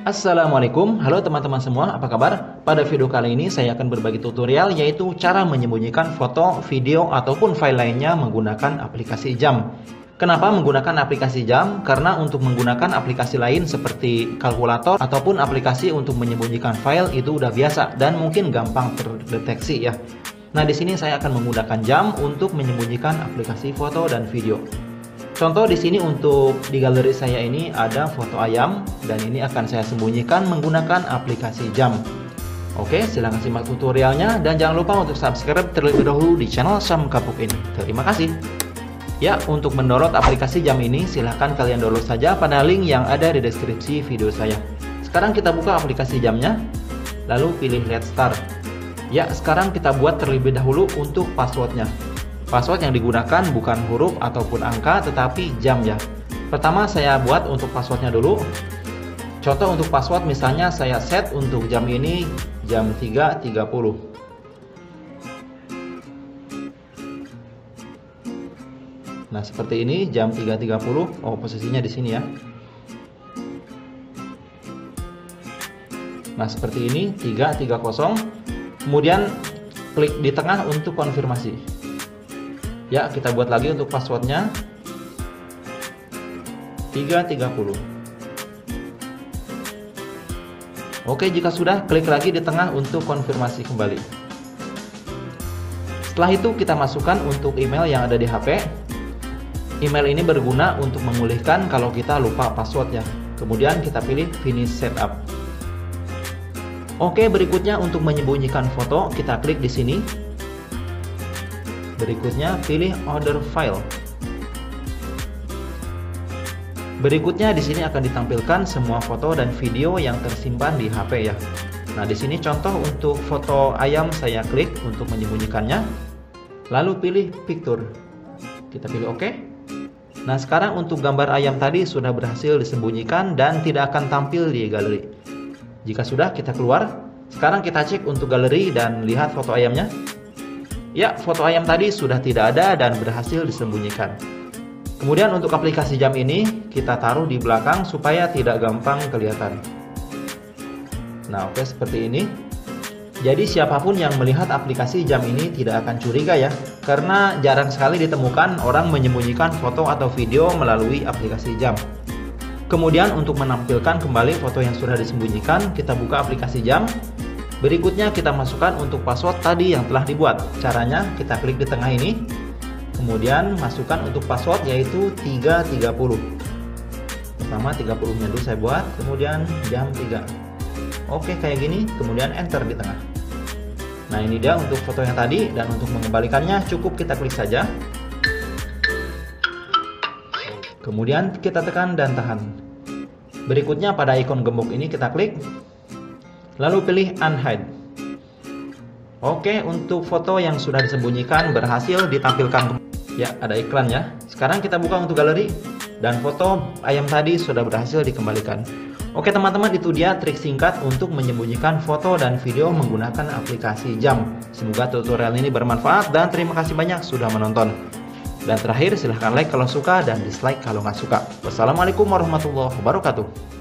Assalamualaikum, halo teman-teman semua, apa kabar? Pada video kali ini saya akan berbagi tutorial yaitu cara menyembunyikan foto, video, ataupun file lainnya menggunakan aplikasi Jam. Kenapa menggunakan aplikasi Jam? Karena untuk menggunakan aplikasi lain seperti kalkulator ataupun aplikasi untuk menyembunyikan file itu udah biasa dan mungkin gampang terdeteksi ya. Nah, di sini saya akan menggunakan Jam untuk menyembunyikan aplikasi foto dan video. Contoh di sini untuk di galeri saya ini ada foto ayam dan ini akan saya sembunyikan menggunakan aplikasi Jam. Oke, silahkan simak tutorialnya dan jangan lupa untuk subscribe terlebih dahulu di channel Sam Kapuk ini. Terima kasih. Ya, untuk mendownload aplikasi Jam ini silahkan kalian download saja pada link yang ada di deskripsi video saya. Sekarang kita buka aplikasi Jamnya, lalu pilih Let's Start. Ya, sekarang kita buat terlebih dahulu untuk passwordnya. Password yang digunakan bukan huruf ataupun angka tetapi jam ya. Pertama saya buat untuk passwordnya dulu. Contoh untuk password misalnya saya set untuk jam ini jam 3.30. Nah, seperti ini jam 3.30. Oh, posisinya di sini ya. Nah, seperti ini 3.30. Kemudian klik di tengah untuk konfirmasi. Ya, kita buat lagi untuk passwordnya 3.30. Oke, jika sudah, klik lagi di tengah untuk konfirmasi kembali. Setelah itu kita masukkan untuk email yang ada di HP. Email ini berguna untuk memulihkan kalau kita lupa password ya. Kemudian kita pilih finish setup. Oke, berikutnya untuk menyembunyikan foto kita klik di sini. Berikutnya pilih Other File. Berikutnya di sini akan ditampilkan semua foto dan video yang tersimpan di HP ya. Nah, di sini contoh untuk foto ayam saya klik untuk menyembunyikannya. Lalu pilih Picture. Kita pilih OK. Nah, sekarang untuk gambar ayam tadi sudah berhasil disembunyikan dan tidak akan tampil di galeri. Jika sudah, kita keluar. Sekarang kita cek untuk galeri dan lihat foto ayamnya. Ya, foto ayam tadi sudah tidak ada dan berhasil disembunyikan. Kemudian untuk aplikasi Jam ini kita taruh di belakang supaya tidak gampang kelihatan. Nah, oke, seperti ini. Jadi siapapun yang melihat aplikasi Jam ini tidak akan curiga ya, karena jarang sekali ditemukan orang menyembunyikan foto atau video melalui aplikasi Jam. Kemudian untuk menampilkan kembali foto yang sudah disembunyikan, kita buka aplikasi Jam. Berikutnya kita masukkan untuk password tadi yang telah dibuat. Caranya kita klik di tengah ini. Kemudian masukkan untuk password yaitu 3.30. Pertama 30-nya dulu saya buat, kemudian jam 3. Oke, kayak gini, kemudian enter di tengah. Nah, ini dia untuk foto yang tadi dan untuk mengembalikannya cukup kita klik saja. Kemudian kita tekan dan tahan. Berikutnya pada ikon gembok ini kita klik. Lalu pilih Unhide. Oke, untuk foto yang sudah disembunyikan berhasil ditampilkan. Ya, ada iklan ya. Sekarang kita buka untuk galeri dan foto ayam tadi sudah berhasil dikembalikan. Oke teman-teman, itu dia trik singkat untuk menyembunyikan foto dan video menggunakan aplikasi Jam. Semoga tutorial ini bermanfaat dan terima kasih banyak sudah menonton. Dan terakhir silahkan like kalau suka dan dislike kalau nggak suka. Wassalamualaikum warahmatullahi wabarakatuh.